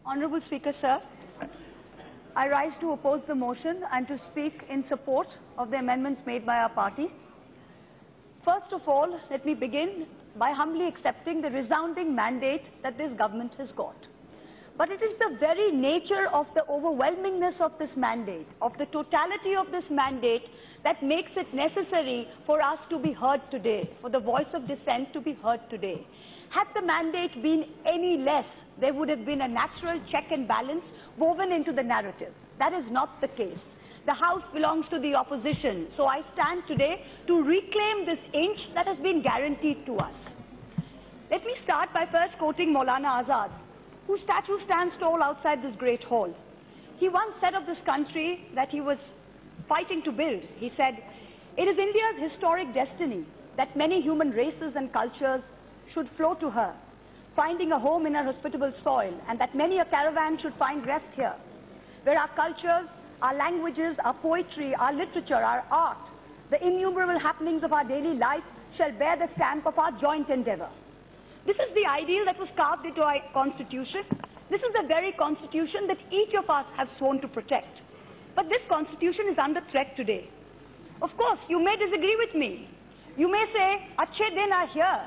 Honourable Speaker, sir, I rise to oppose the motion and to speak in support of the amendments made by our party. First of all, let me begin by humbly accepting the resounding mandate that this government has got. But it is the very nature of the overwhelmingness of this mandate, of the totality of this mandate, that makes it necessary for us to be heard today, for the voice of dissent to be heard today. Had the mandate been any less, there would have been a natural check and balance woven into the narrative. That is not the case. The House belongs to the opposition, so I stand today to reclaim this inch that has been guaranteed to us. Let me start by first quoting Maulana Azad, whose statue stands tall outside this great hall. He once said of this country that he was fighting to build. He said, "It is India's historic destiny that many human races and cultures should flow to her, finding a home in her hospitable soil, and that many a caravan should find rest here, where our cultures, our languages, our poetry, our literature, our art, the innumerable happenings of our daily life shall bear the stamp of our joint endeavor." This is the ideal that was carved into our constitution. This is the very constitution that each of us have sworn to protect. But this constitution is under threat today. Of course, you may disagree with me. You may say, "Achhe din are here,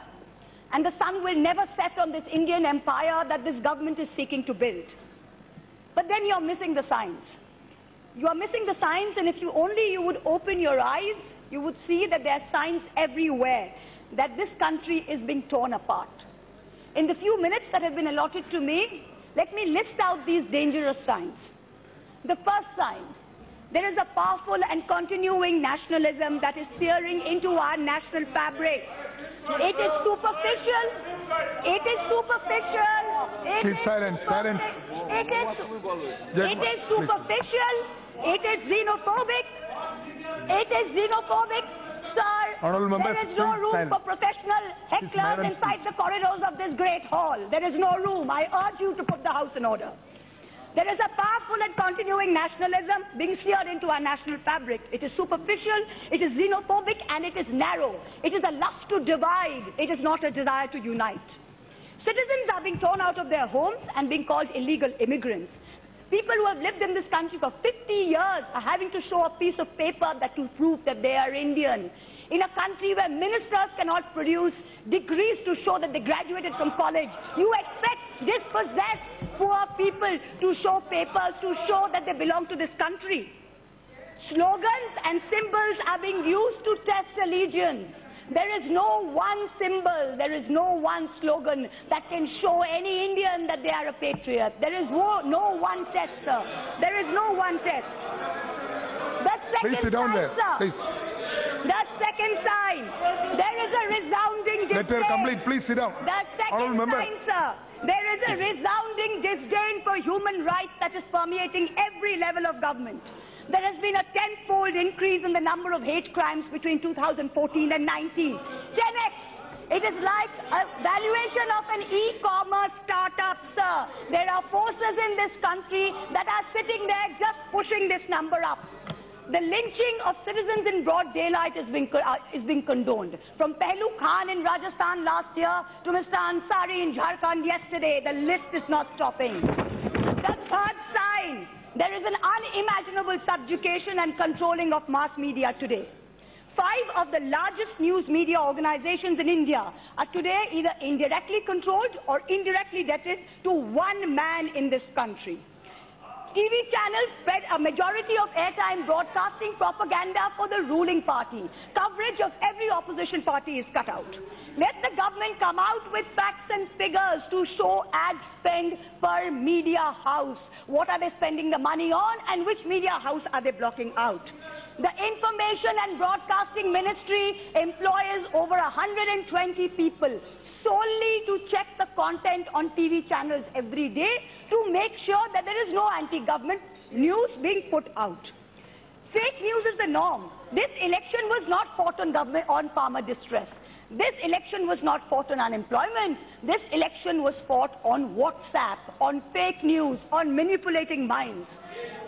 and the sun will never set on this Indian empire that this government is seeking to build." But then you're missing the signs. You are missing the signs, and if you would open your eyes, you would see that there are signs everywhere that this country is being torn apart. In the few minutes that have been allotted to me, let me list out these dangerous signs. The first sign: there is a powerful and continuing nationalism that is searing into our national fabric. It is superficial. It is superficial. It is superficial. It is xenophobic. It is xenophobic. Sir, there is no room for professional hecklers inside the corridors of this great hall. There is no room. I urge you to put the House in order. There is a powerful and continuing nationalism being seared into our national fabric. It is superficial, it is xenophobic, and it is narrow. It is a lust to divide. It is not a desire to unite. Citizens are being torn out of their homes and being called illegal immigrants. People who have lived in this country for 50 years are having to show a piece of paper that to prove that they are Indian. In a country where ministers cannot produce degrees to show that they graduated from college, you expect dispossessed poor people to show papers to show that they belong to this country. Slogans and symbols are being used to test allegiance. There is no one symbol, there is no one slogan that can show any Indian that they are a patriot. There is no one test, sir. There is no one test. The second Please sit down there. Please. The second sign, there is a resounding disdain. Let her complete. Please sit down. The second sign, sir, there is a resounding disdain for human rights that is permeating every level of government. There has been a tenfold increase in the number of hate crimes between 2014 and 19. 10x. It is like a valuation of an e-commerce startup, sir. There are forces in this country that are sitting there just pushing this number up. The lynching of citizens in broad daylight is being condoned. From Pehlu Khan in Rajasthan last year to Mr. Ansari in Jharkhand yesterday, the list is not stopping. The third sign: there is an unimaginable subjugation and controlling of mass media today. 5 of the largest news media organizations in India are today either indirectly controlled or indirectly debted to one man in this country. TV channels spread a majority of airtime broadcasting propaganda for the ruling party. Coverage of every opposition party is cut out. Let the government come out with facts and figures to show ad spend per media house. What are they spending the money on, and which media house are they blocking out? The Information and Broadcasting Ministry employs over 120 people solely to check the content on TV channels every day to make sure that there is no anti-government news being put out. Fake news is the norm. This election was not fought on farmer distress. This election was not fought on unemployment. This election was fought on WhatsApp, on fake news, on manipulating minds.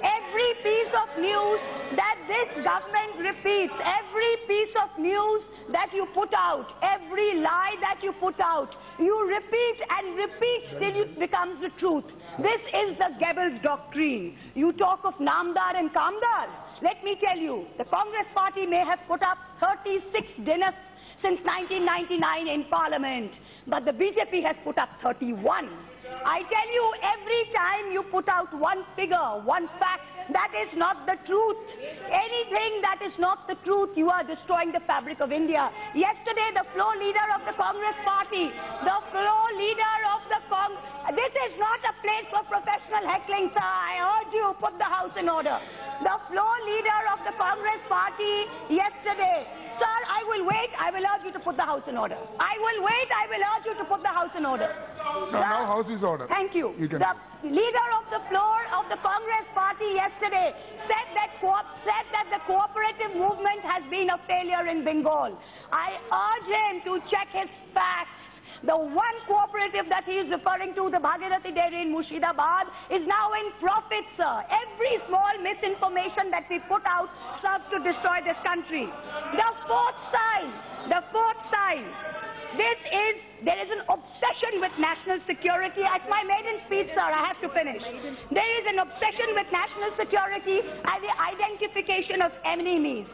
every piece of news that this government repeats, every piece of news that you put out, every lie that you put out, you repeat and repeat till it becomes the truth. This is the Goebbels doctrine. You talk of Namdar and Kamdar. Let me tell you, the Congress party may have put up 36 dinners since 1999 in Parliament, but the BJP has put up 31. I tell you, every time you put out one figure, one fact, that is not the truth. Anything that is not the truth, you are destroying the fabric of India. Yesterday, the floor leader of the Congress party, this is not a place for professional heckling, sir. I urge you, put the house in order. The floor leader of the Congress party yesterday, sir, I will wait. I will urge you to put the house in order. I will wait. I will urge you to put the house in order. Now house is order. Thank you. The leader of the floor of the Congress party yesterday said that the cooperative movement has been a failure in Bengal. I urge him to check his facts. The one cooperative that he is referring to, the Bhagirathi Dairy in Murshidabad, is now in profit, sir. Every small misinformation that we put out serves to destroy this country. The fourth sign, there is an obsession with national security. At my maiden speech, sir, I have to finish. There is an obsession with national security and the identification of enemies.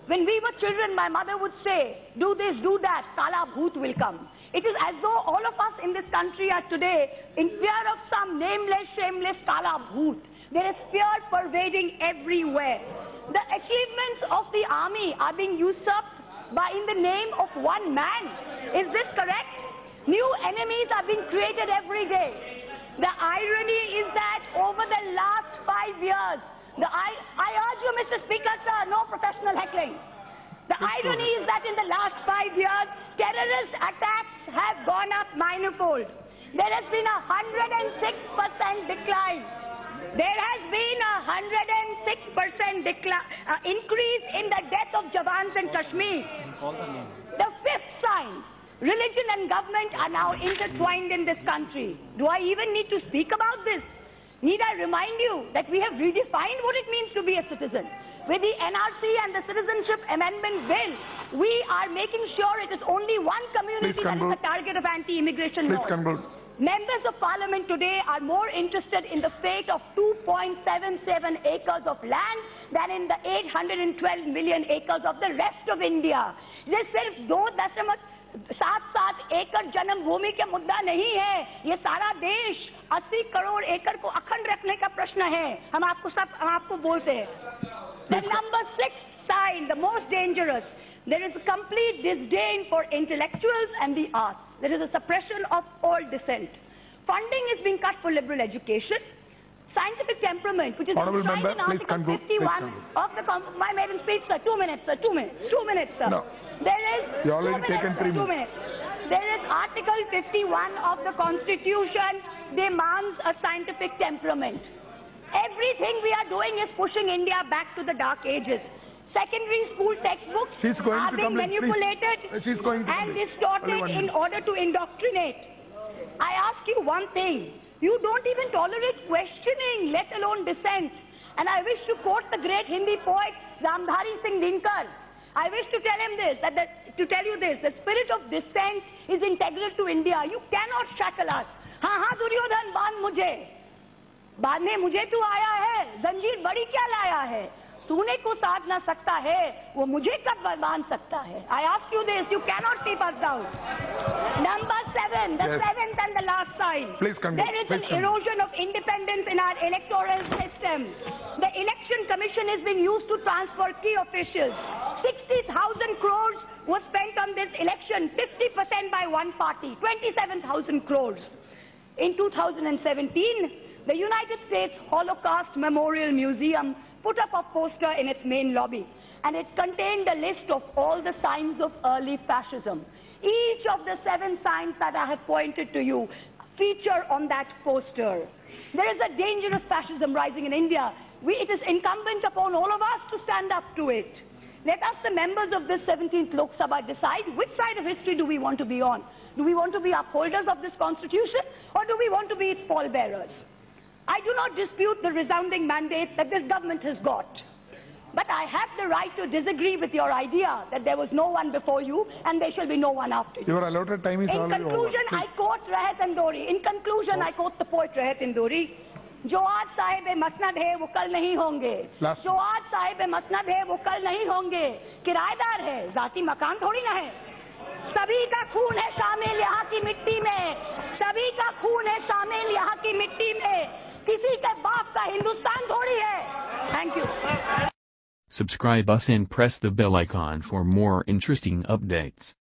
When we were children, my mother would say, do this, do that, Kala Bhoot will come. It is as though all of us in this country are today in fear of some nameless, shameless Kala Bhoot. There is fear pervading everywhere. The achievements of the army are being usurped in the name of one man. Is this correct? New enemies are being created every day. The irony is that over the last 5 years, I urge you, Mr. Speaker, sir, no professional heckling. The irony is that in the last 5 years, terrorist attacks have gone up manifold. There has been a 106% decline. There has been a 106% increase in the death of Jawans in Kashmir. The fifth sign, religion and government are now intertwined in this country. Do I even need to speak about this? Need I remind you that we have redefined what it means to be a citizen? With the NRC and the Citizenship Amendment Bill, we are making sure it is only one community that is the target of anti-immigration laws. Members of Parliament today are more interested in the fate of 2.77 acres of land than in the 812 million acres of the rest of India. This सिर्फ 2.7 एकड़ जन्म भूमि के मुद्दा नहीं है, ये सारा देश 80 करोड़ एकड़ को अखंड रखने का प्रश्न है. हम आपको बोलते हैं. The number 6 sign, the most dangerous, there is a complete disdain for intellectuals and the arts. There is a suppression of all dissent. Funding is being cut for liberal education. Scientific temperament, which is enshrined in Article 51 of my maiden speech, sir. 2 minutes, sir. 2 minutes. 2 minutes, sir. No. You already taken 3 minutes. There is Article 51 of the Constitution demands a scientific temperament. Everything we are doing is pushing India back to the dark ages. Secondary school textbooks are being manipulated and distorted in order to indoctrinate. I ask you one thing. You don't even tolerate questioning, let alone dissent. And I wish to quote the great Hindi poet Ramdhari Singh Dinkar. I wish to tell him this, the spirit of dissent is integral to India. You cannot shackle us. हाँ दुर्योधन बांधने मुझे तू आया है, जंजीर बड़ी क्या लाया है, तूने को साध ना सकता है, वो मुझे कब बांध सकता है. I ask you this, you cannot keep us down. Number 7, the seventh and the last sign. There is an erosion of independence in our electoral system. The election commission has been used to transfer key officials. 60,000 crores was spent on this election, 50% by one party, 27,000 crores. In 2017, the United States Holocaust Memorial Museum put up a poster in its main lobby, and it contained a list of all the signs of early fascism. Each of the 7 signs that I have pointed to you feature on that poster. There is a dangerous fascism rising in India. It is incumbent upon all of us to stand up to it. Let us, the members of this 17th Lok Sabha, decide which side of history do we want to be on. Do we want to be upholders of this constitution, or do we want to be its pallbearers? I do not dispute the resounding mandate that this government has got. But I have the right to disagree with your idea that there was no one before you and there shall be no one after you. Your allotted time is In already conclusion, over. I quote Rahat Indori. In conclusion, I quote the poet Rahat Indori. जो आज साहिब मसनद है वो कल नहीं होंगे, जो आज साहिब मसनद है वो कल नहीं होंगे, किराएदार है जाती मकान थोड़ी ना है, सभी का खून है शामिल यहाँ की मिट्टी में, सभी का खून है शामिल यहाँ की मिट्टी में, किसी के बाप का हिंदुस्तान थोड़ी है. Thank you. Subscribe us and press the bell icon for more interesting updates.